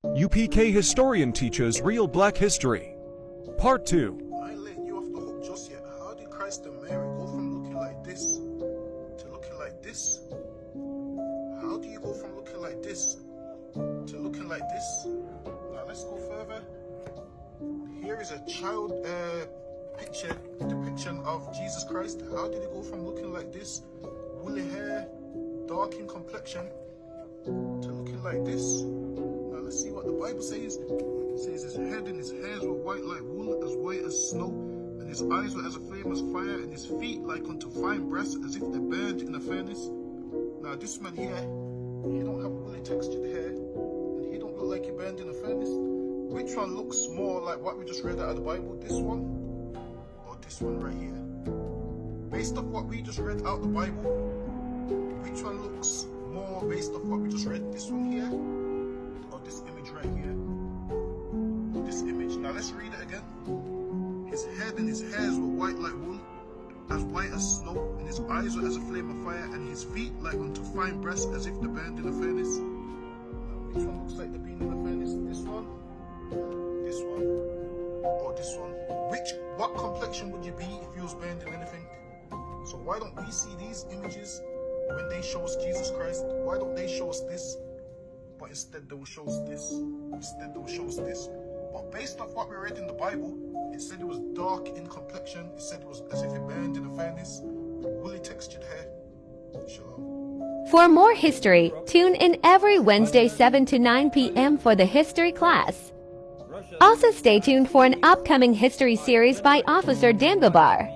UPK historian teaches real black history. Part 2. I ain't letting you off the hook just yet. How did Christ and Mary go from looking like this to looking like this? How do you go from looking like this to looking like this? Now let's go further. Here is a child depiction of Jesus Christ. How did he go from looking like this, woolly hair, dark in complexion, to looking like this? Now let's see what the Bible says. It says his head and his hairs were white like wool, as white as snow, and his eyes were as a flame as fire, and his feet like unto fine brass, as if they burned in a furnace. Now this man here, he don't have woolly textured hair, and he don't look like he burned in a furnace. Which one looks more like what we just read out of the Bible? This one or this one right here? Based off what we just read out of the Bible, which one looks more based off what we just read? This one here or this image right here? Or this image. Now let's read it again. His head and his hairs were white like wool, as white as snow, and his eyes were as a flame of fire, and his feet like unto fine brass, as if they burned in a furnace. Now which one looks like they're being in a furnace? This one or this one? What complexion would you be if you was burned in anything? So why don't we see these images when they show us Jesus Christ? Why don't they show us this? But instead they will show us this. But based off what we read in the Bible, it said it was dark in complexion. It said it was as if it burned in a furnace, with woolly textured hair. Shalom. For more history, tune in every Wednesday 7 to 9 p.m. for the history class. Also stay tuned for an upcoming history series by Officer Dangobar.